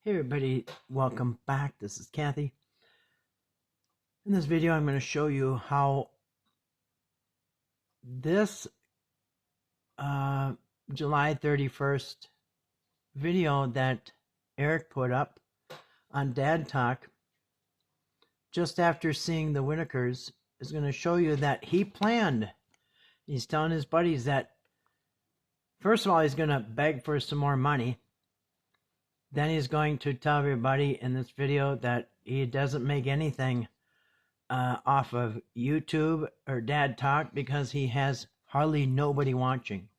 Hey everybody, welcome back. This is Kathy. In this video, I'm going to show you how this July 31st video that Eric put up on Dad Talk just after seeing the Whitakers is going to show you that he planned. He's telling his buddies that first of all, he's going to beg for some more money. Then he's going to tell everybody in this video that he doesn't make anything off of YouTube or Dad Talk because he has hardly nobody watching.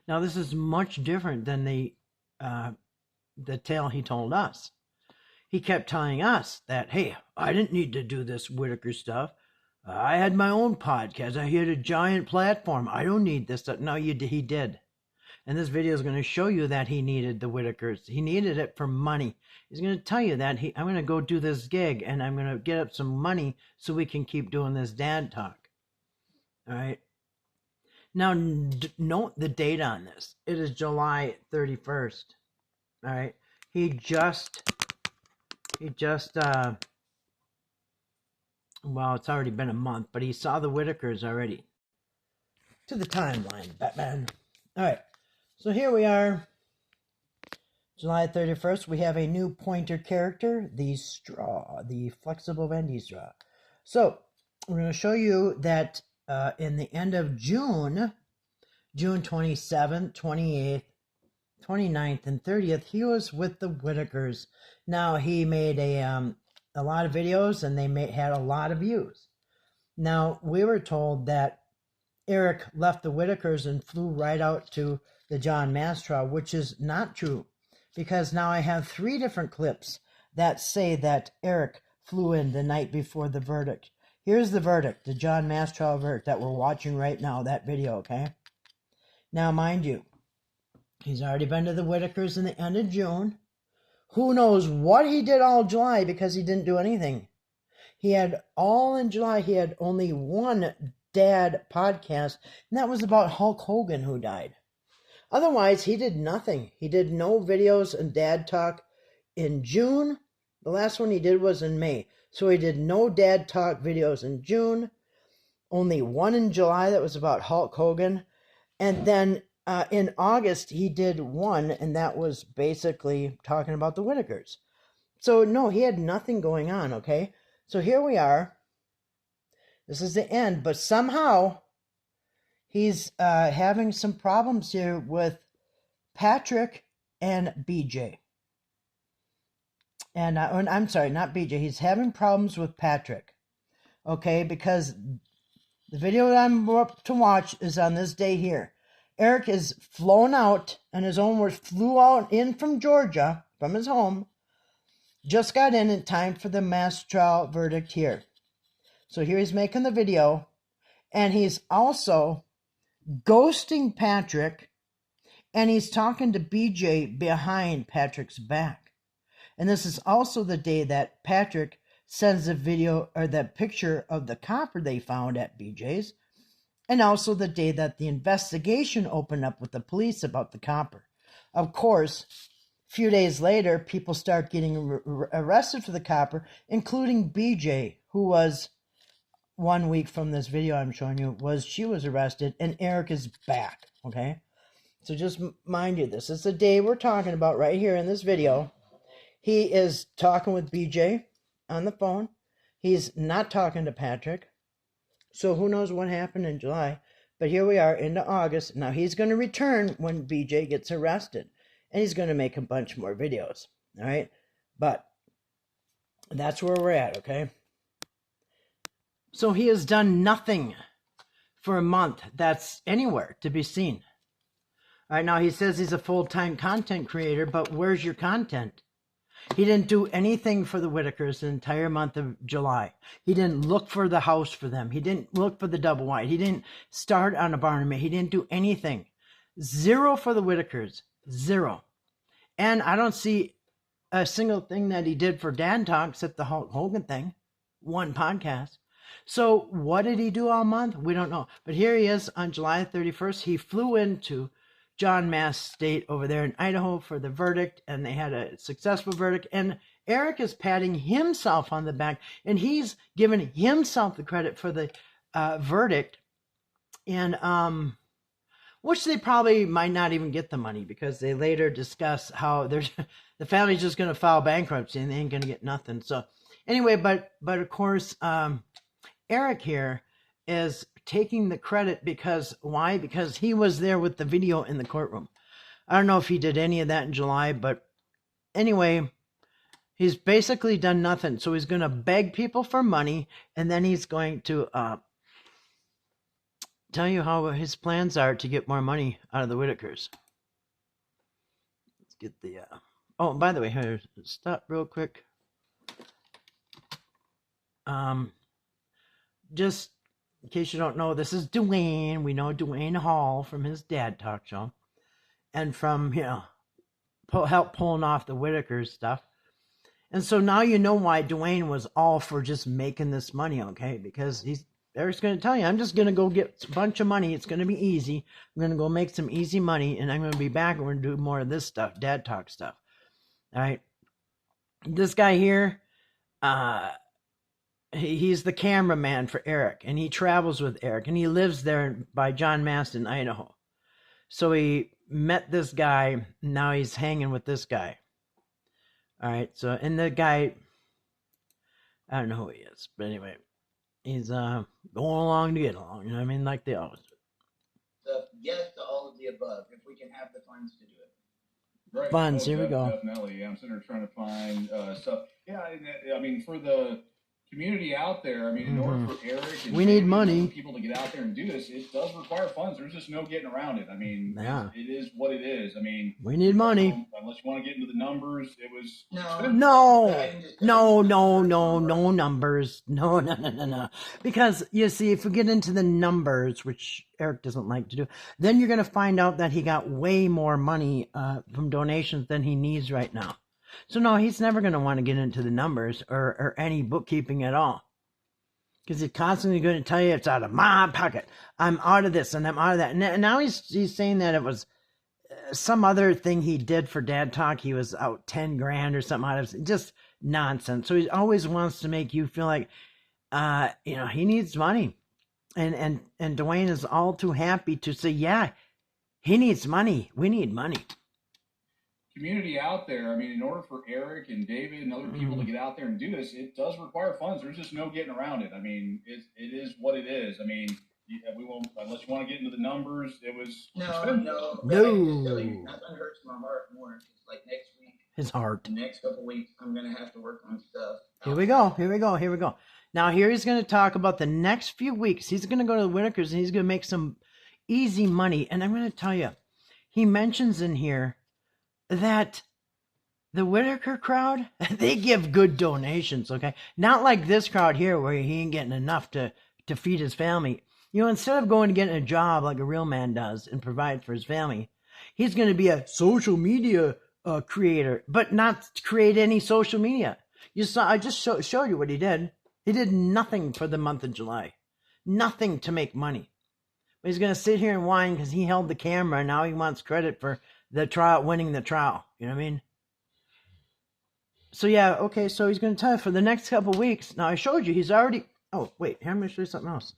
Now this is much different than the tale he told us. He kept telling us that, hey, I didn't need to do this Whittaker stuff. I had my own podcast. I had a giant platform. I don't need this stuff. No, he did. And this video is going to show you that he needed the Whitakers. He needed it for money. He's going to tell you that I'm going to go do this gig and I'm going to get up some money so we can keep doing this Dad Talk. All right. Now, note the date on this. It is July 31st. All right. He just, well, it's already been a month, but he saw the Whitakers already. To the timeline, Batman. All right. So here we are, July 31st. We have a new pointer character, the straw, the flexible bendy straw. So we're going to show you that in the end of June 27th, 28th, 29th, and 30th, he was with the Whitakers. Now he made a lot of videos and they had a lot of views. Now we were told that Eric left the Whitakers and flew right out to the John Mass trial, which is not true, because now I have 3 different clips that say that Eric flew in the night before the verdict. Here's the verdict, the John Mass trial verdict that we're watching right now, that video, okay? Now, mind you, he's already been to the Whitakers in the end of June. Who knows what he did all July because he didn't do anything. He had all in July, he had only one Dad podcast, and that was about Hulk Hogan who died. Otherwise, he did nothing. He did no videos and Dad Talk in June. The last one he did was in May. So he did no Dad Talk videos in June. Only one in July that was about Hulk Hogan. And then in August, he did one, and that was basically talking about the Whitakers. So, no, he had nothing going on, okay? So here we are. This is the end, but somehow he's having some problems here with Patrick and BJ. And I'm sorry, not BJ. He's having problems with Patrick. Okay, because the video that I'm up to watch is on this day here. Eric is flown out, in his own words, flew out in from Georgia, from his home, just got in time for the mass trial verdict here. So here he's making the video, and he's also ghosting Patrick, and he's talking to BJ behind Patrick's back. And this is also the day that Patrick sends a video or the picture of the copper they found at BJ's, and also the day that the investigation opened up with the police about the copper. Of course, a few days later, people start getting arrested for the copper, including BJ, who was 1 week from this video I'm showing you, she was arrested, and Eric is back, okay? So just mind you, this is the day we're talking about right here in this video. He is talking with BJ on the phone. He's not talking to Patrick. So who knows what happened in July. But here we are into August. Now he's going to return when BJ gets arrested. And he's going to make a bunch more videos, all right? But that's where we're at, okay? So he has done nothing for a month that's anywhere to be seen. All right, now he says he's a full-time content creator, but where's your content? He didn't do anything for the Whitakers the entire month of July. He didn't look for the house for them. He didn't look for the double wide. He didn't start on a barn. He didn't do anything. 0 for the Whitakers. 0. And I don't see a single thing that he did for Dad Talk except the Hulk Hogan thing. 1 podcast. So what did he do all month? We don't know. But here he is on July 31st. He flew into John Mass State over there in Idaho for the verdict, and they had a successful verdict. And Eric is patting himself on the back, and he's giving himself the credit for the verdict, and which they probably might not even get the money, because they later discuss how the family's just going to file bankruptcy and they ain't going to get nothing. So anyway, but of course, Eric here is taking the credit because why? Because he was there with the video in the courtroom. I don't know if he did any of that in July, but anyway, he's basically done nothing. So he's going to beg people for money, and then he's going to tell you how his plans are to get more money out of the Whittakers. Let's get the oh, by the way, here, stop real quick. Just in case you don't know, this is Dwayne. We know Dwayne Hall from his dad talk show, and from, you know, help pulling off the Whittaker stuff. And so now you know why Dwayne was all for just making this money, okay? Because Eric's going to tell you, I'm just going to go get a bunch of money. It's going to be easy. I'm going to go make some easy money, and I'm going to be back, and we're going to do more of this stuff, dad talk stuff. All right? This guy here, he's the cameraman for Eric, and he travels with Eric, and he lives there by John Mass in Idaho. So he met this guy, and now he's hanging with this guy. All right, so, and the guy, I don't know who he is, but anyway, he's going along to get along, you know what I mean, like they always do. So yes to all of the above, if we can have the funds to do it. Right. Funds, here we go. Definitely, yeah, I'm sitting there trying to find stuff. Yeah, I mean, for the community out there, I mean, in order for Eric and we need money, people to get out there and do this, it does require funds. There's just no getting around it. I mean, yeah, it is what it is. I mean, we need money. Unless you want to get into the numbers, it was no numbers. No. Because you see, if we get into the numbers, which Eric doesn't like to do, then you're going to find out that he got way more money from donations than he needs right now. So no, he's never going to want to get into the numbers or any bookkeeping at all. Because he's constantly going to tell you it's out of my pocket. I'm out of this and I'm out of that. And now he's saying that it was some other thing he did for Dad Talk. He was out 10 grand or something out of it. Just nonsense. So he always wants to make you feel like, you know, he needs money. And Dwayne is all too happy to say, yeah, he needs money. We need money. Community out there, I mean, in order for Eric and David and other people to get out there and do this, it does require funds. There's just no getting around it. I mean, it is what it is. I mean, we won't, unless you want to get into the numbers, it was no. Nothing hurts my heart more. It's like next week, his heart. The next couple weeks, I'm gonna have to work on stuff. Here we go. Now here he's going to talk about the next few weeks. He's going to go to the Whittakers and he's going to make some easy money. And I'm going to tell you, he mentions in here that the Whittaker crowd, they give good donations, okay? Not like this crowd here where he ain't getting enough to feed his family. You know, instead of going to getting a job like a real man does and provide for his family, he's going to be a social media creator, but not create any social media. You saw, I just showed you what he did. He did nothing for the month of July. Nothing to make money. But he's going to sit here and whine because he held the camera and now he wants credit for the trial, winning the trial. You know what I mean? So yeah, okay, so he's going to tell you for the next couple weeks. Now I showed you, he's already, oh wait, here, I'm going to show you something else.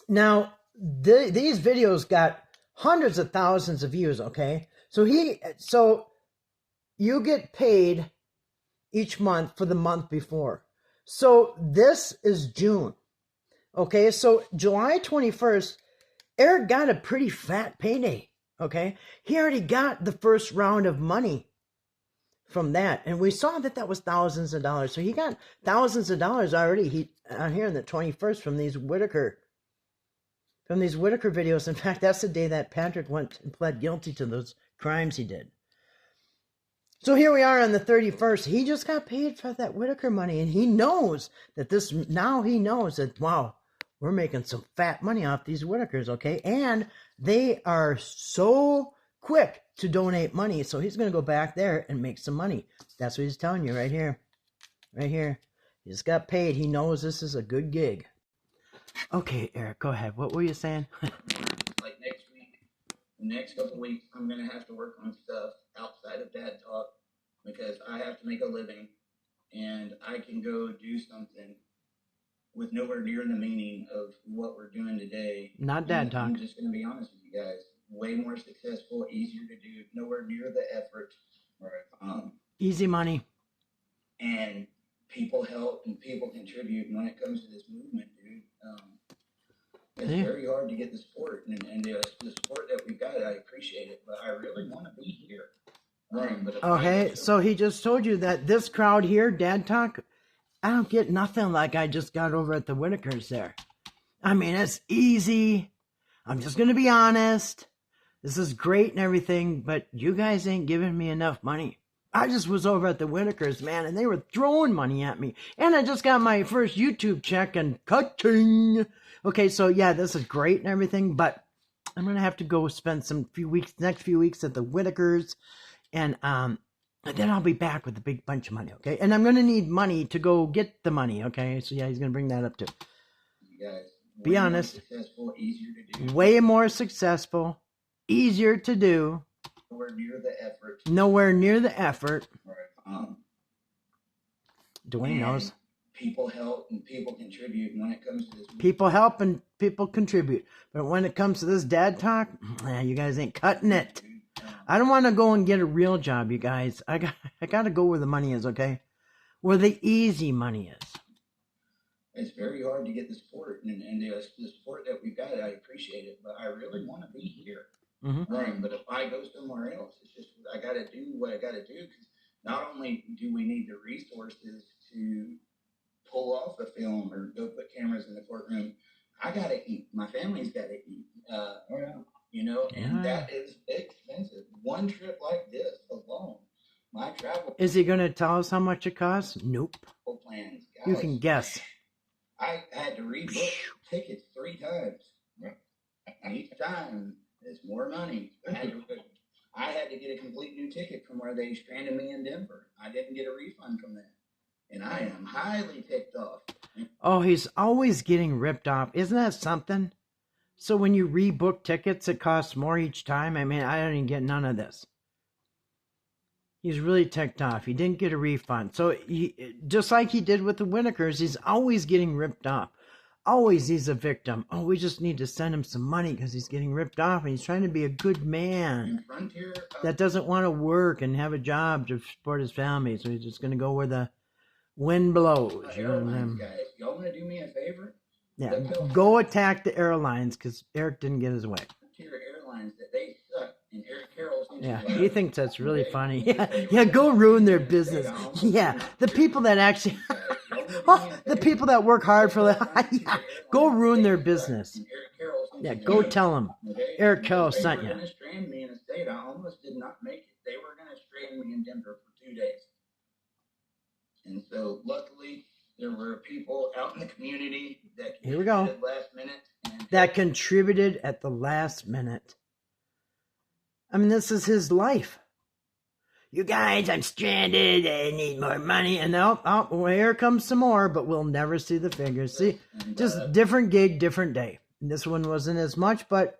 Now, these videos got hundreds of thousands of views, okay? So you get paid each month for the month before. So this is June, okay? So July 21st, Eric got a pretty fat payday. Okay, he already got the first round of money from that, and we saw that was thousands of dollars. So he got thousands of dollars already. On here on the 21st from these Whittaker videos. In fact, that's the day that Patrick went and pled guilty to those crimes he did. So here we are on the 31st. He just got paid for that Whittaker money, and he knows that he knows that, wow, we're making some fat money off these Whittakers, okay? And they are so quick to donate money, so he's going to go back there and make some money. That's what he's telling you right here. Right here. He just got paid. He knows this is a good gig. Okay, Eric, go ahead. What were you saying? Like next week, the next couple of weeks, I'm going to have to work on stuff outside of Dad Talk because I have to make a living, and I can go do something with nowhere near the meaning of what we're doing today. Not Dad And Talk. I'm just going to be honest with you guys. Way more successful, easier to do, nowhere near the effort. Right. Easy money. And people help and people contribute. And when it comes to this movement, dude, it's very hard to get the support. And the support that we've got, I appreciate it. But I really want to be here. Okay, so he just told you that this crowd here, Dad Talk, I don't get nothing like I just got over at the Whittakers there. I mean, it's easy. I'm just going to be honest. This is great and everything, but you guys ain't giving me enough money. I just was over at the Whittakers, man, and they were throwing money at me. And I just got my first YouTube check and ka-ching. Okay, so yeah, this is great and everything, but I'm going to have to go spend next few weeks at the Whittakers. And then I'll be back with a big bunch of money, okay? And I'm going to need money to go get the money, okay? So yeah, he's going to bring that up too. You guys, be honest. Successful, easier to do. Way more successful. Easier to do. Nowhere near the effort. Nowhere near the effort. Right. Dwayne knows. People help and people contribute. And when it comes to this, people help and people contribute. But when it comes to this Dad Talk, you guys ain't cutting it. I don't want to go and get a real job, you guys. I got to go where the money is, okay? Where the easy money is. It's very hard to get the support, and the support that we've got, I appreciate it. But I really want to be here. Mm-hmm. But if I go somewhere else, it's just I got to do what I got to do. Because not only do we need the resources to pull off a film or go put cameras in the courtroom, I got to eat. My family's got to eat. You know, and that is expensive. One trip like this alone, my travel. Is he going to tell us how much it costs? Nope. Plans, guys, you can guess. I had to rebook tickets 3 times. And each time, it's more money. I had to get a complete new ticket from where they stranded me in Denver. I didn't get a refund from that. And I am highly ticked off. Oh, he's always getting ripped off. Isn't that something? So when you rebook tickets, it costs more each time? I mean, I didn't get none of this. He's really ticked off. He didn't get a refund. So just like he did with the Whittakers, he's always getting ripped off. Always he's a victim. Oh, we just need to send him some money because he's getting ripped off and he's trying to be a good man that doesn't want to work and have a job to support his family. So he's just going to go where the wind blows. Airlines, guys, y'all want to do me a favor? Yeah, go attack the airlines because Eric didn't get his way. Airlines that they suck, and Eric Carroll's. Yeah, he thinks that's really funny. Yeah, go ruin their business. Yeah, the people that actually, the people that work hard for the, go ruin their business. Yeah, go tell them Eric Carroll sent you. They were going to strand me in a state. I almost did not make it. They were going to strand me in Denver for 2 days, and so luckily. There were people out in the community that contributed last minute. That contributed at the last minute. I mean, this is his life. You guys, I'm stranded. I need more money. And well, here comes some more, but we'll never see the figures. See, just different gig, different day. This one wasn't as much, but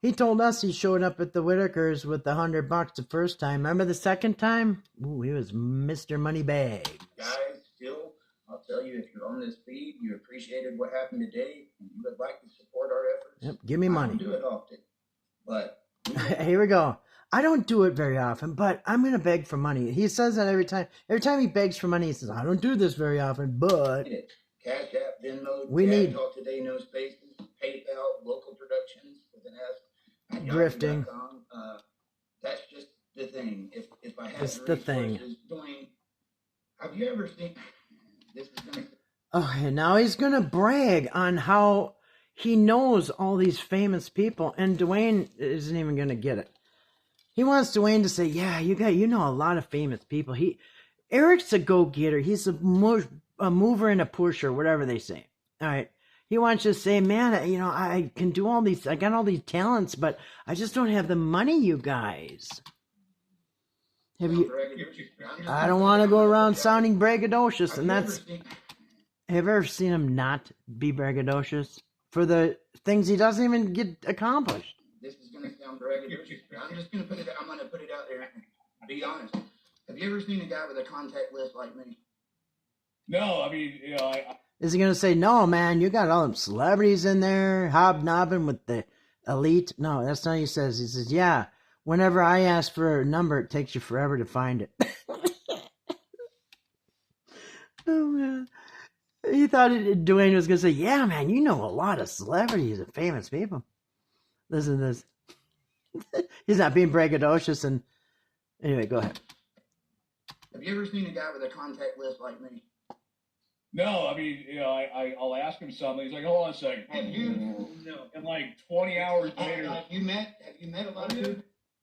he told us he showed up at the Whittakers with $100 the first time. Remember the second time? Ooh, he was Mr. Moneybags. Guys, still, I'll tell you, if you're on this feed, you appreciated what happened today, and you would like to support our efforts. Yep, give me money. I don't do it often, but here we go. I don't do it very often, but I'm going to beg for money. He says that every time. Every time he begs for money, he says, I don't do this very often, but Cash App, Venmo, we need Talk Today, No Spaces, PayPal, Local Productions with an S, drifting. That's just the thing. If I have it's the thing. Dwayne, have you ever seen this is gonna and now he's going to brag on how he knows all these famous people, and Dwayne isn't even going to get it. He wants Dwayne to say, yeah, you know a lot of famous people. Eric's a go-getter. He's a mover and a pusher, whatever they say. All right. He wants to say, man, I can do all these, I got all these talents, but I just don't have the money, you guys. I don't want to go around sounding braggadocious, and that's, have you ever seen him not be braggadocious for the things he doesn't even get accomplished? this is going to sound braggadocious, but I'm just going to put it. I'm going to put it out there and be honest. Have you ever seen a guy with a contact list like me? No, I mean, Is he going to say, no, man, you got all them celebrities in there hobnobbing with the elite? No, that's not what he says. He says, yeah, whenever I ask for a number, it takes you forever to find it. Oh, man. He thought Dwayne was going to say, yeah, man, you know a lot of celebrities and famous people. Listen to this. He's not being braggadocious. And anyway, go ahead. Have you ever seen a guy with a contact list like me? no, I mean, I'll ask him something. He's like, hold on a second. Have you? No. And like 20 hours later. Have you met a lot of people?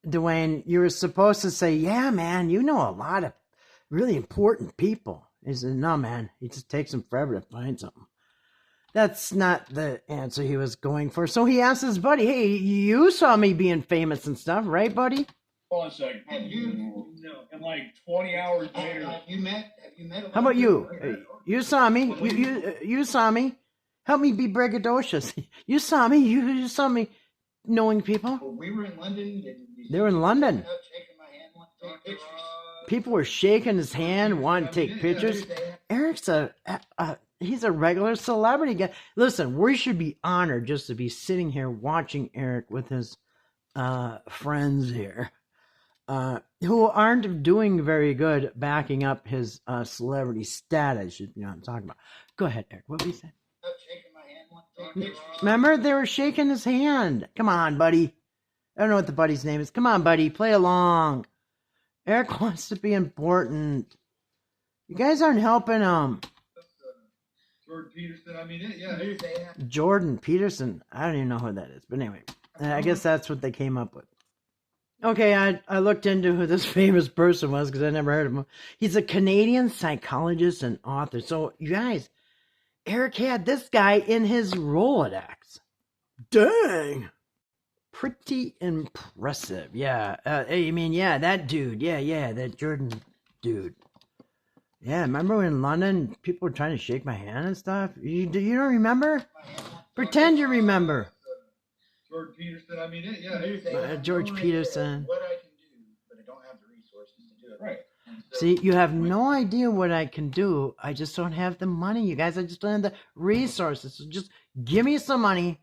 Dwayne, you were supposed to say, yeah, man, you know a lot of really important people. He said, no, man, it just takes him forever to find something. That's not the answer he was going for. So he asked his buddy, hey, you saw me being famous and stuff, right, buddy? Hold on a second. Have you? No. And like 20 hours later. Have you met a lot How about of you? people? You saw me. You saw me. Help me be braggadocious. You saw me. You saw me knowing people. Well, we were in London. They were in London. Shaking my hand, wanting to take pictures. People were shaking his hand, wanting to take pictures. Eric's he's a regular celebrity guy. Listen, we should be honored just to be sitting here watching Eric with his friends here, who aren't doing very good backing up his celebrity status. You know what I'm talking about. Go ahead, Eric. What were you saying? Shaking my hand, wanting to take pictures. Remember, they were shaking his hand. Come on, buddy. I don't know what the buddy's name is. Come on, buddy. Play along. Eric wants to be important. You guys aren't helping him. Jordan Peterson, I mean, yeah. Jordan Peterson. I don't even know who that is. But anyway, I guess that's what they came up with. Okay, I looked into who this famous person was because I never heard of him. He's a Canadian psychologist and author. So, you guys, Eric had this guy in his Rolodex. Dang. Pretty impressive. Yeah. I mean, yeah, that dude. Yeah, that Jordan dude. Yeah, remember in London, people were trying to shake my hand and stuff? You don't remember? Pretend you remember. Jordan Peterson, I mean, yeah. George Peterson. What I can do, but I don't have the resources to do it. Right. So, See, you have no idea what I can do. I just don't have the money, you guys. I just don't have the resources. So just give me some money.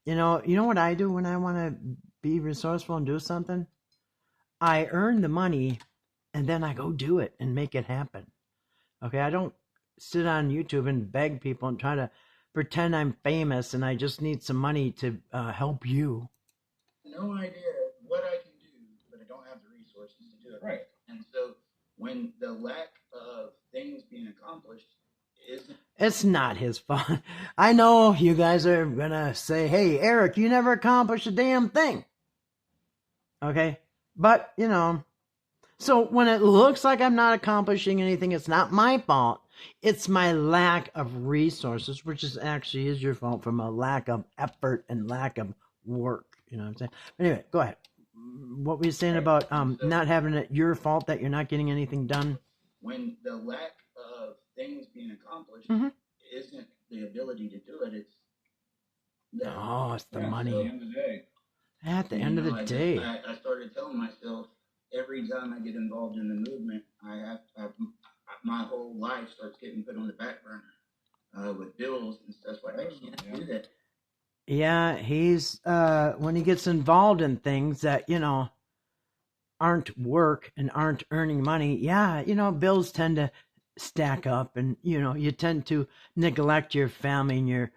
You know what I do when I want to be resourceful and do something? I earn the money, and then I go do it and make it happen. Okay, I don't sit on YouTube and beg people and try to pretend I'm famous and I just need some money to help you. no idea what I can do, but I don't have the resources to do it. Right. And so when the lack of things being accomplished isn't. It's not his fault. I know you guys are going to say, hey, Eric, you never accomplished a damn thing. Okay? But, so when it looks like I'm not accomplishing anything, it's not my fault. It's my lack of resources, which actually is your fault from a lack of effort and lack of work. You know what I'm saying? But anyway, go ahead. What were you saying about not having it your fault that you're not getting anything done? When the lack of things being accomplished isn't the ability to do it, it's it's the money. At the end of the day. At the end of the day. I started telling myself every time I get involved in the movement, my whole life starts getting put on the back burner with bills and stuff like that. I can't do that. Yeah, he's when he gets involved in things that aren't work and aren't earning money. Yeah, bills tend to stack up, and you tend to neglect your family and your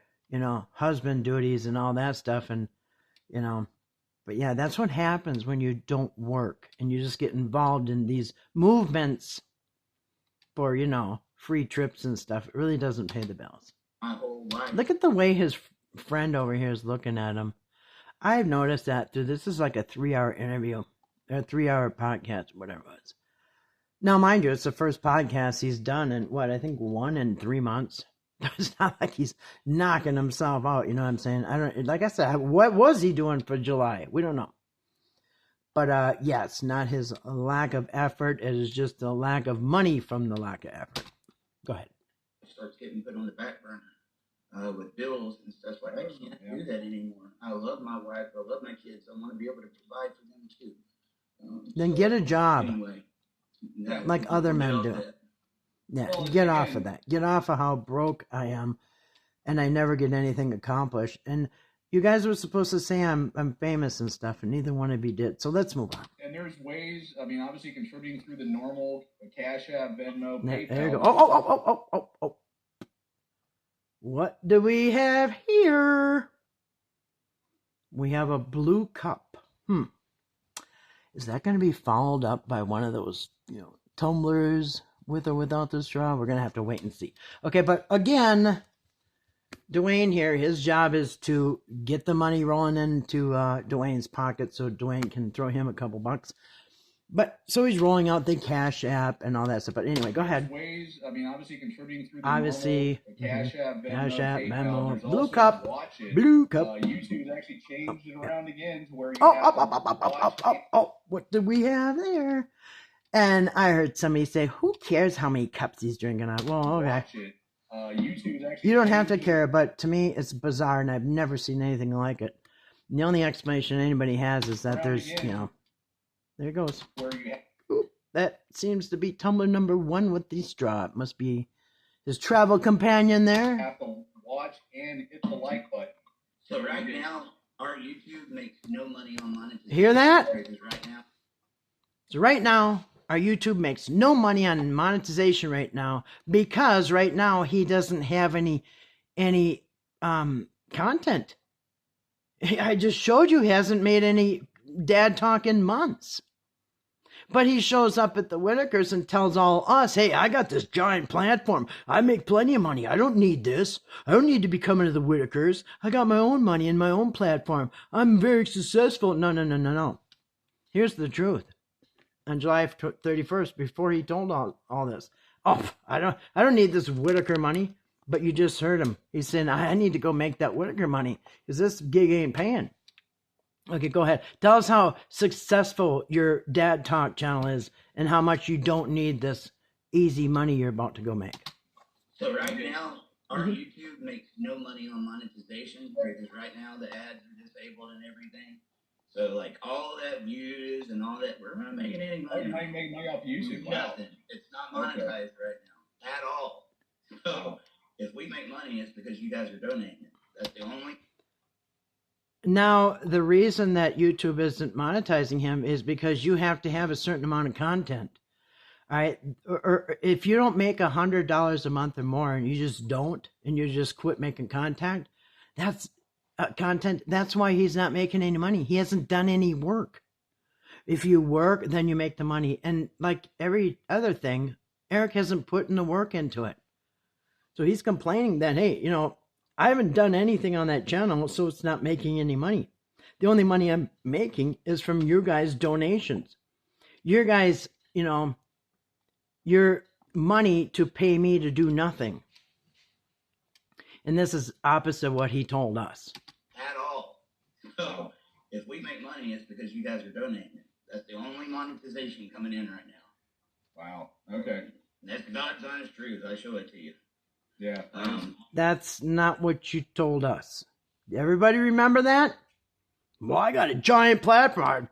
husband duties and all that stuff, and but yeah, that's what happens when you don't work and you just get involved in these movements for free trips and stuff. It really doesn't pay the bills. My whole life. Look at the way his friend over here is looking at him. I've noticed that too. This is like a 3-hour interview, or a 3-hour podcast, whatever it was. Now, mind you, it's the first podcast he's done in I think 1 in 3 months. It's not like he's knocking himself out. You know what I'm saying? Like I said, what was he doing for July? We don't know. But yeah, it's not his lack of effort. It is just the lack of money from the lack of effort. Go ahead. It starts getting put on the back burner with bills and stuff like that. I can't do that anymore. I love my wife. I love my kids. I want to be able to provide for them too. Then get a job. Anyway, like other men do. That. Yeah, Well, get off again- of that. Get off of how broke I am, and I never get anything accomplished. And you guys were supposed to say I'm famous and stuff, and neither one of you did. So let's move on. And there's ways. I mean, obviously contributing through the normal Cash App, Venmo, PayPal. There you go. Oh. What do we have here? We have a blue cup. Is that going to be followed up by one of those, tumblers with or without the straw? We're going to have to wait and see. Okay, but again, Dwayne here, his job is to get the money rolling into Dwayne's pocket so Dwayne can throw him a couple bucks. But so he's rolling out the Cash App and all that stuff. But anyway, go ahead. Ways. I mean, obviously contributing through the normal Cash App, Venmo, Cash App, PayPal. Venmo, There's blue also cup, Watch It. blue cup. YouTube's actually changed it around again to where you What do we have there? And I heard somebody say, "Who cares how many cups he's drinking out?" Well, okay. Watch it. YouTube's actually You don't have to care, but to me, it's bizarre, and I've never seen anything like it. And the only explanation anybody has is that there's, there it goes. Where you Oop, that seems to be tumbler number 1 with the straw. It must be his travel companion there. have to watch and hit the like button. So right now, our YouTube makes no money on monetization. Hear that? Right now. So right now, our YouTube makes no money on monetization right now because right now he doesn't have any content. I just showed you he hasn't made any dad talk in months. But he shows up at the Whittakers and tells all us, "Hey, I got this giant platform. I make plenty of money. I don't need this. I don't need to be coming to the Whittakers. I got my own money and my own platform. I'm very successful." No. Here's the truth. On July 31st, before he told all this, I don't need this Whittaker money. But you just heard him. He's saying, I need to go make that Whittaker money because this gig ain't paying. Okay, go ahead. Tell us how successful your Dad Talk channel is and how much you don't need this easy money you're about to go make. So right now, our YouTube makes no money on monetization because right now the ads are disabled and everything. So like all that views and all that, we're not making any money. How do you make money off YouTube? Nothing. It's not monetized right now at all. So if we make money, it's because you guys are donating it. That's the only. Now, the reason that YouTube isn't monetizing him is because you have to have a certain amount of content. All right. Or if you don't make $100 a month or more and you just don't, and you just quit making content, that's why he's not making any money. He hasn't done any work. If you work, then you make the money. And like every other thing, Eric hasn't put in the work into it. So he's complaining that, hey, I haven't done anything on that channel, so it's not making any money. The only money I'm making is from your guys' donations. Your guys, your money to pay me to do nothing. And this is opposite what he told us. At all. So if we make money, it's because you guys are donating it. That's the only monetization coming in right now. Wow. Okay. And that's God's honest truth. I show it to you. Yeah. That's not what you told us. Everybody remember that? Well, I got a giant platform.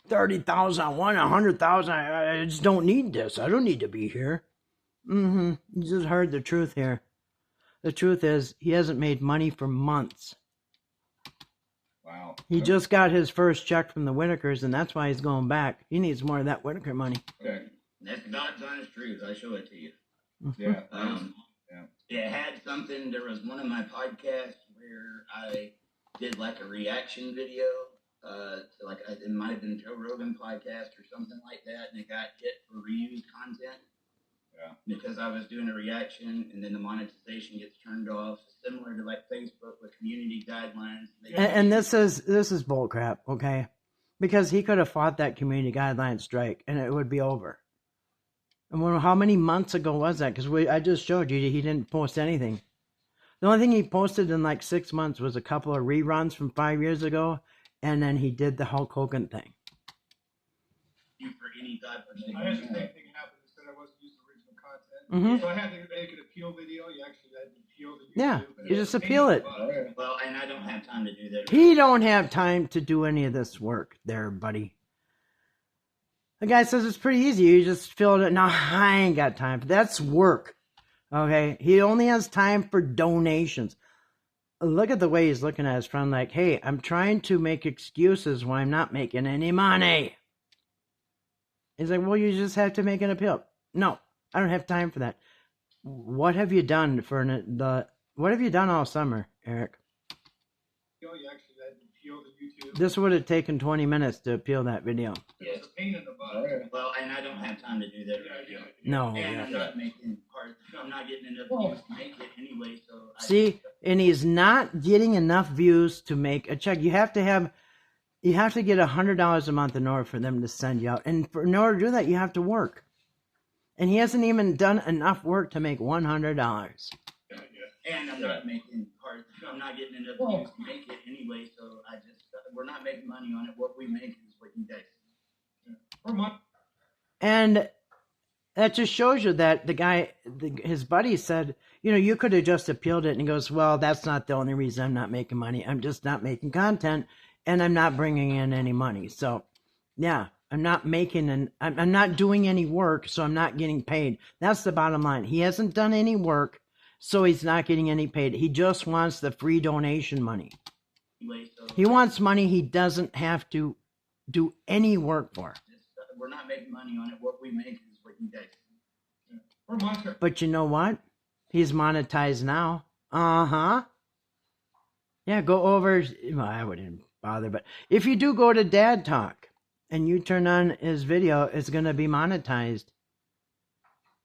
30,000 on one, 100,000. I just don't need this. I don't need to be here. You just heard the truth here. The truth is, he hasn't made money for months. Wow. He just got his first check from the Whittakers, and that's why he's going back. He needs more of that Whittaker money. Okay. That's God's honest truth. I show it to you. Yeah. It had something. There was one of my podcasts where I did like a reaction video to it might have been Joe Rogan podcast or something like that, and it got hit for reused content. Yeah. Because I was doing a reaction, and then the monetization gets turned off, similar to like Facebook with community guidelines. And this is bullcrap, okay? Because he could have fought that community guideline strike, and it would be over. And how many months ago was that? Because I just showed you he didn't post anything. The only thing he posted in like 6 months was a couple of reruns from 5 years ago, and then he did the Hulk Hogan thing. For any type of I had the same thing happen. Instead, I wasn't using original content. So I had to make an appeal video. You actually had to Yeah, you just appeal it. Well, and I don't have time to do that. He don't have time to do any of this work there, buddy. The guy says it's pretty easy. You just fill it. No, I ain't got time. That's work. Okay? He only has time for donations. Look at the way he's looking at his friend like, hey, I'm trying to make excuses why I'm not making any money. He's like, well, you just have to make an appeal. No, I don't have time for that. What have you done what have you done all summer, Eric? You actually had to appeal to YouTube. This would have taken 20 minutes to appeal that video. Yes. It's a pain in the butt. Well, and I don't have time to do that. No. And I'm not making part. I'm not getting enough views to make it anyway. So See, and he's not getting enough views to make a check. You have to get $100 a month in order for them to send you out. And in order to do that, you have to work. And he hasn't even done enough work to make $100. And I'm not making part. I'm not getting enough views to make it anyway. So we're not making money on it. What we make is what you guys. Per month. And that just shows you that his buddy said, you could have just appealed it. And he goes, well, that's not the only reason I'm not making money. I'm just not making content and I'm not bringing in any money. So yeah, I'm not I'm not doing any work. So I'm not getting paid. That's the bottom line. He hasn't done any work. So he's not getting any paid. He just wants the free donation money. He wants money he doesn't have to do any work for. We're not making money on it. What we make is what you guys. Per month. But you know what? He's monetized now. Uh-huh. Yeah, go over. Well, I wouldn't bother, but if you do go to Dad Talk and you turn on his video, it's going to be monetized.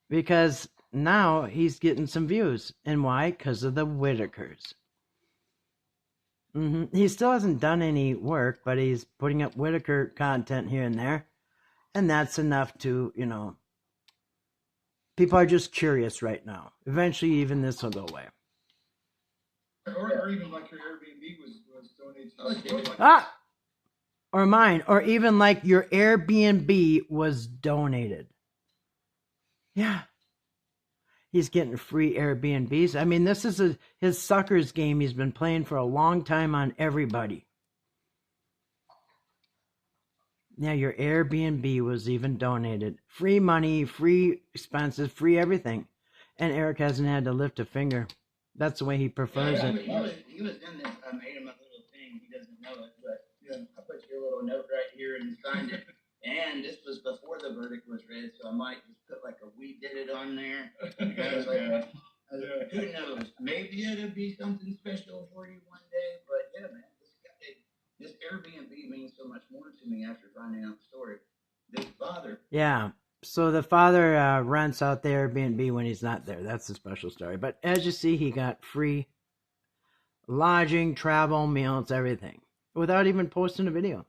Because now he's getting some views. And why? Because of the Whittakers. He still hasn't done any work, but he's putting up Whittaker content here and there. And that's enough to, people are just curious right now. Eventually, even this will go away. Or even like your Airbnb was donated. Or mine. Or even like your Airbnb was donated. Yeah. He's getting free Airbnbs. I mean, this is his suckers game he's been playing for a long time on everybody. Yeah, your Airbnb was even donated. Free money, free expenses, free everything. And Eric hasn't had to lift a finger. That's the way he prefers it. He was in this. I made him a little thing. He doesn't know it, but I put your little note right here and signed it. And this was before the verdict was read, so I might just put like a "we did it" on there. I was like, who knows? Maybe it'll be something special for you one day. But yeah, man, this Airbnb means so much more to me after finding out the story. This father. Yeah. So the father rents out the Airbnb when he's not there. That's the special story. But as you see, he got free lodging, travel, meals, everything, without even posting a video.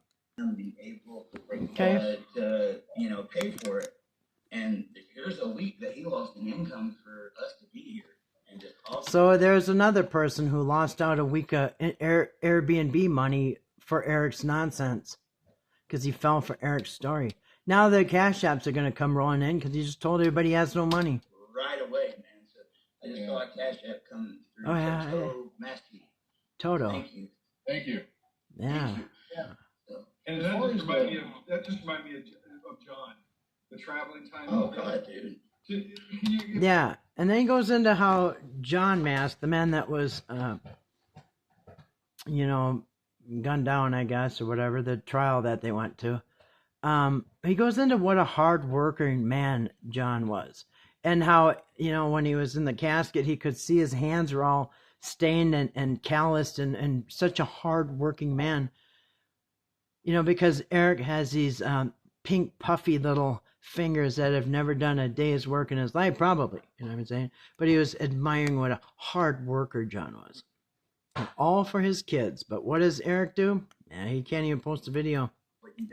Be able Okay. to pay for it. And here's a week that he lost an income for us to be here. And just so there's another person who lost out a week of Airbnb money for Eric's nonsense because he fell for Eric's story. Now the cash apps are going to come rolling in because he just told everybody he has no money. Right away, man. So I just saw a cash app come through. Oh, yeah. Toto. Thank you. Thank you. Yeah. Thank you. So, And That as far as just reminded me of John, the traveling time. oh God, dude. Yeah. And then he goes into how John Mass, the man that was, gunned down, I guess, or whatever, the trial that they went to. He goes into what a hard-working man John was. And how, when he was in the casket, he could see his hands were all stained and calloused and such a hard-working man. Because Eric has these pink, puffy little fingers that have never done a day's work in his life, probably. You know what I'm saying? But he was admiring what a hard worker John was. And all for his kids. But what does Eric do? Yeah, he can't even post a video.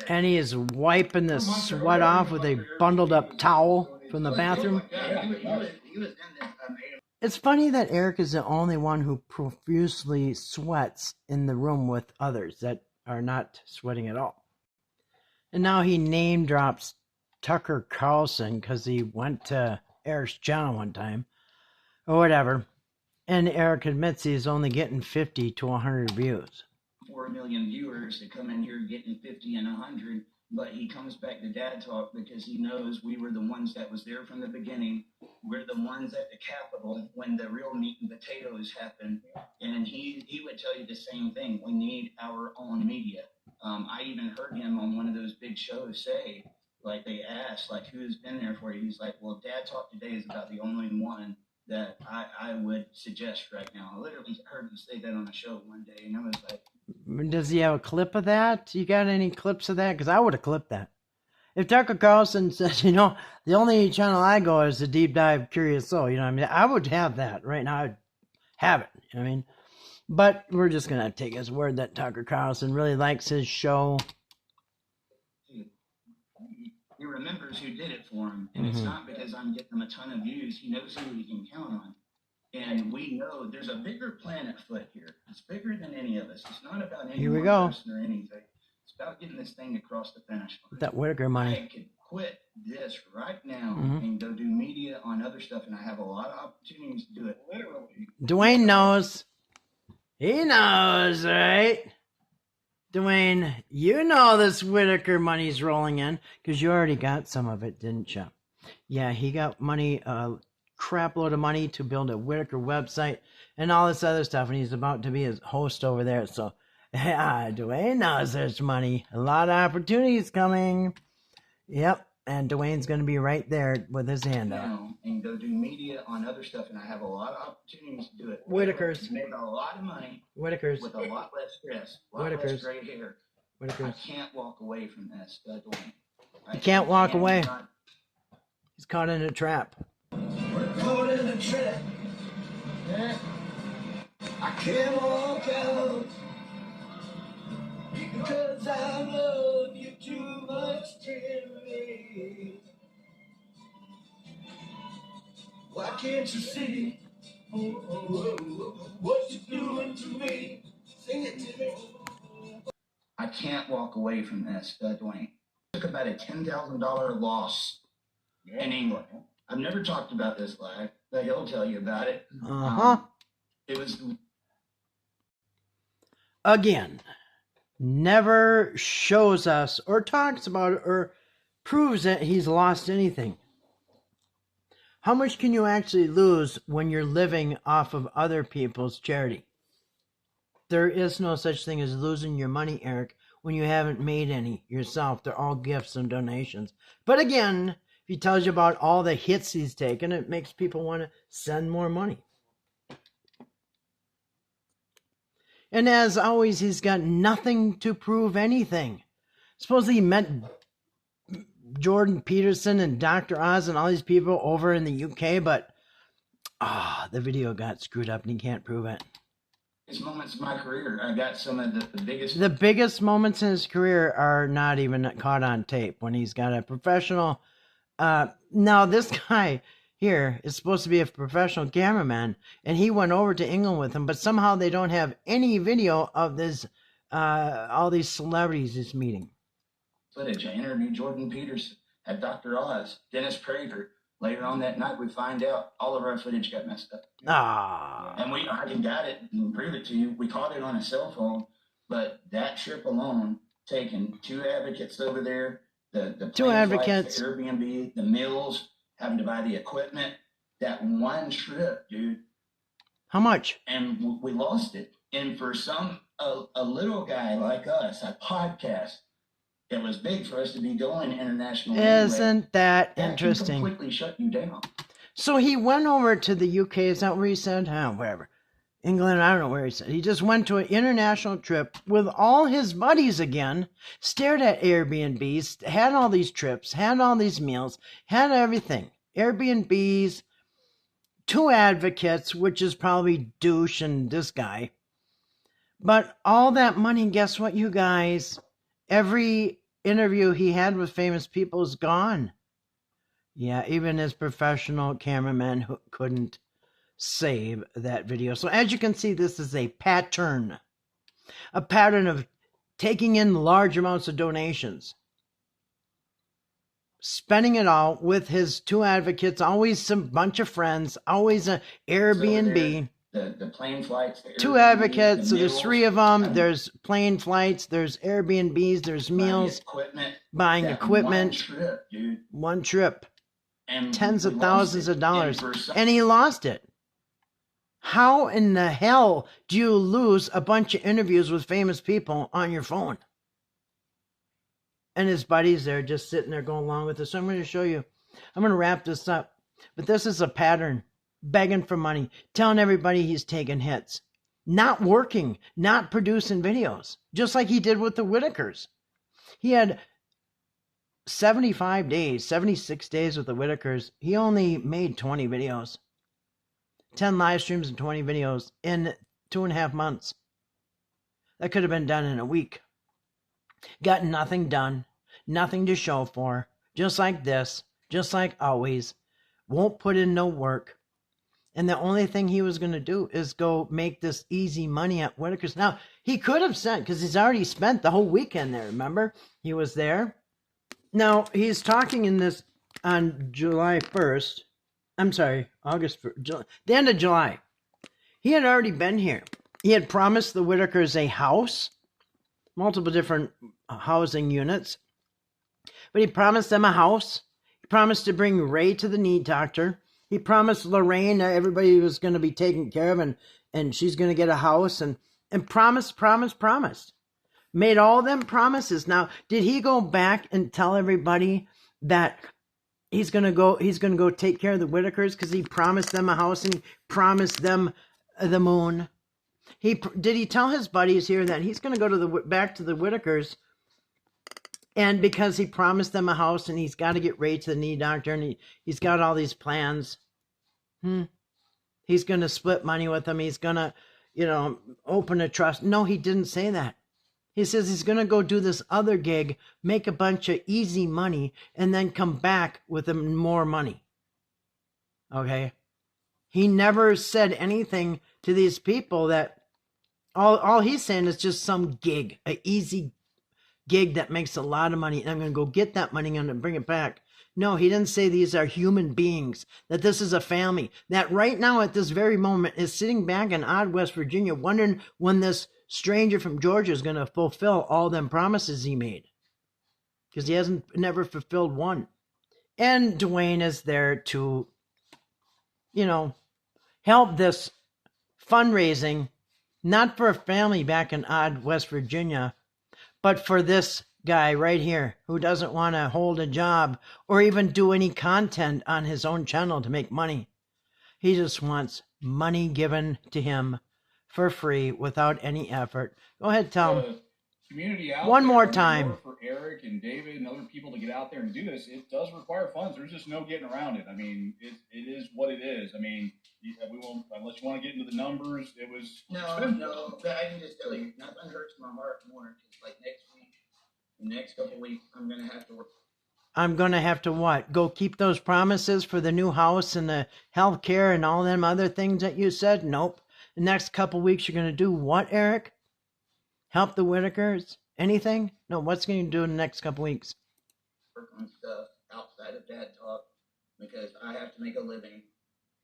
And he is wiping the sweat off with a bundled up towel from the bathroom. It's funny that Eric is the only one who profusely sweats in the room with others that are not sweating at all. And now he name drops Tucker Carlson because he went to Eric's channel one time or whatever. And Eric admits he's only getting 50 to 100 views. 4 million viewers that come in here getting 50 and 100, but he comes back to Dad Talk because he knows we were the ones that was there from the beginning. We're the ones at the Capitol when the real meat and potatoes happened. And he would tell you the same thing. We need our own media. I even heard him on one of those big shows say, like they asked, like, who's been there for you? He's like, well, Dad Talk today is about the only one that I would suggest right now. I literally heard him say that on a show one day, and I was like, does he have a clip of that? You got any clips of that? Because I would have clipped that. If Tucker Carlson says, you know, the only channel I go is the Deep Dive Curious Soul, you know what I mean? I would have that right now. I'd have it, you know what I mean? But we're just going to take his word that Tucker Carlson really likes his show. He remembers who did it for him, and it's not because I'm getting him a ton of views. He knows who he can count on. And we know there's a bigger plan afoot here. It's bigger than any of us. It's not about any one person or anything. It's about getting this thing across the finish line. That Whittaker money. I could quit this right now and go do media on other stuff, and I have a lot of opportunities to do it. Literally. Dwayne knows. He knows, right? Dwayne, you know this Whittaker money's rolling in because you already got some of it, didn't you? Yeah, he got money, crap load of money to build a Whittaker website and all this other stuff, and he's about to be his host over there. So, yeah, Dwayne knows there's money. A lot of opportunities coming. Yep, and Dwayne's going to be right there with his hand out. And go do media on other stuff, and I have a lot of opportunities to do it. Whitakers. Make a lot of money. Whitakers. With a lot less stress. A lot less gray hair. Whitakers. I can't walk away from this, Dwayne. He can't walk away. He's caught in a trap. We're caught in a trap. Yeah. I can't walk out because I love you too much tenderly. Why can't you see what you're doing to me? Sing it to me. I can't walk away from this, Dwayne. It took about a $10,000 loss in England. I've never talked about this live, but he'll tell you about it. It was... Again, never shows us or talks about it or proves that he's lost anything. How much can you actually lose when you're living off of other people's charity? There is no such thing as losing your money, Eric, when you haven't made any yourself. They're all gifts and donations. But again, if he tells you about all the hits he's taken, it makes people want to send more money. And as always, he's got nothing to prove anything. Supposedly he met Jordan Peterson and Dr. Oz and all these people over in the UK, but the video got screwed up and he can't prove it. These moments in my career, I got some of the biggest... The biggest moments in his career are not even caught on tape when he's got a professional... now, this guy here is supposed to be a professional cameraman, and he went over to England with him, but somehow they don't have any video of this, all these celebrities he's meeting. Footage. I interviewed Jordan Peterson, had Dr. Oz, Dennis Prager. Later on that night, we find out all of our footage got messed up. And I got it and prove it to you. We caught it on a cell phone, but that trip alone, taking 2 advocates over there, the 2 advocates, the Airbnb, the meals, having to buy the equipment, that one trip, dude. How much? And we lost it. And for a little guy like us, a podcast, it was big for us to be going international. Isn't that interesting? That completely shut you down. So he went over to the UK. Is that where he said? Whatever. England, I don't know where he said. He just went to an international trip with all his buddies again, stared at Airbnbs, had all these trips, had all these meals, had everything. Airbnbs, 2 advocates, which is probably douche and this guy. But all that money, guess what, you guys? Every interview he had with famous people is gone. Yeah, even his professional cameraman couldn't save that video. So as you can see, this is a pattern of taking in large amounts of donations, spending it all with his 2 advocates, always some bunch of friends, always an Airbnb. the plane flights, the Two Airbnbs, advocates, so the there's meals, 3 of them. There's plane flights, there's Airbnbs, there's meals, buying equipment. trip, dude. One trip. And Tens we of lost thousands it. of dollars. And for some- And he lost it. How in the hell do you lose a bunch of interviews with famous people on your phone? And his buddies there just sitting there going along with this. So I'm going to show you. I'm going to wrap this up. But this is a pattern. Begging for money. Telling everybody he's taking hits. Not working. Not producing videos. Just like he did with the Whittakers. He had 75 days, 76 days with the Whittakers. He only made 20 videos. 10 live streams and 20 videos in 2.5 months. That could have been done in a week. Got nothing done. Nothing to show for. Just like this. Just like always. Won't put in no work. And the only thing he was going to do is go make this easy money at Whittaker's. Now, he could have sent, because he's already spent the whole weekend there, remember? He was there. Now, he's talking in this on July 1st. I'm sorry, August 1st. The end of July. He had already been here. He had promised the Whittakers a house. Multiple different housing units. But he promised them a house. He promised to bring Ray to the knee doctor. He promised Lorraine that everybody was going to be taken care of and she's going to get a house and promised. Made all them promises. Now, did he go back and tell everybody that he's going to go take care of the Whittakers because he promised them a house and he promised them the moon? Did he tell his buddies here that he's going to go back to the Whittakers and because he promised them a house and he's got to get Ray to the knee doctor and he's got all these plans? He's going to split money with them. He's going to, open a trust. No, he didn't say that. He says he's going to go do this other gig, make a bunch of easy money, and then come back with more money. Okay? He never said anything to these people that all he's saying is just some gig, an easy gig that makes a lot of money, and I'm going to go get that money and I'm going to bring it back. No, he didn't say these are human beings, that this is a family, that right now at this very moment is sitting back in odd West Virginia wondering when this stranger from Georgia is going to fulfill all them promises he made. Because he never fulfilled one. And Dwayne is there to, help this fundraising, not for a family back in odd West Virginia, but for this guy right here who doesn't want to hold a job or even do any content on his own channel to make money. He just wants money given to him for free without any effort. Go ahead, tell him. Community out One there, more in time. order for Eric and David and other people to get out there and do this, it does require funds. There's just no getting around it. I mean, it is what it is. I mean, we won't, unless you want to get into the numbers, it was expensive. No, but I can just tell you, nothing hurts my heart more. Because like next week, the next couple of weeks, I'm going to have to work. I'm going to have to what? Go keep those promises for the new house and the health care and all them other things that you said? Nope. The next couple weeks you're going to do what, Eric? Help the Whittakers? Anything? No, what's going to do in the next couple weeks? Work on stuff outside of dad talk because I have to make a living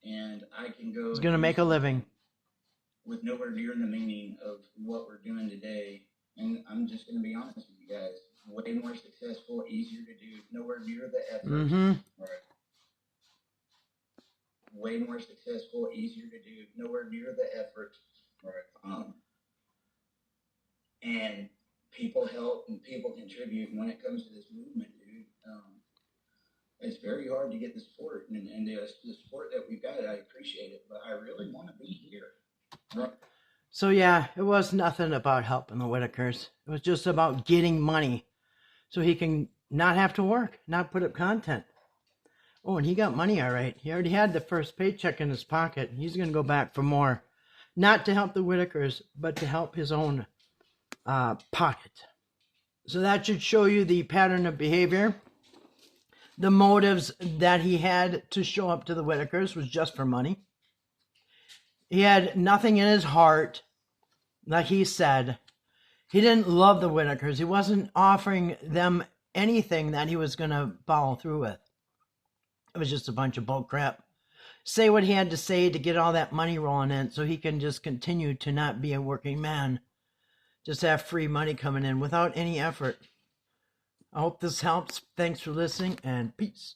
and I can go. He's going to make a living. With nowhere near the meaning of what we're doing today. And I'm just going to be honest with you guys. Way more successful, easier to do, nowhere near the effort. Mm-hmm. Right. Way more successful, easier to do, nowhere near the effort. Right. And people help and people contribute. And when it comes to this movement, dude, it's very hard to get the support. And the support that we've got, I appreciate it. But I really want to be here. Right. So yeah, it was nothing about helping the Whittakers. It was just about getting money so he can not have to work, not put up content. Oh, and he got money all right. He already had the first paycheck in his pocket. He's going to go back for more. Not to help the Whittakers, but to help his own pocket. So that should show you the pattern of behavior. The motives that he had to show up to the Whittakers was just for money. He had nothing in his heart, like he said. He didn't love the Whittakers. He wasn't offering them anything that he was going to follow through with. It was just a bunch of bull crap. say what he had to say to get all that money rolling in so he can just continue to not be a working man. Just have free money coming in without any effort. I hope this helps. Thanks for listening, and peace.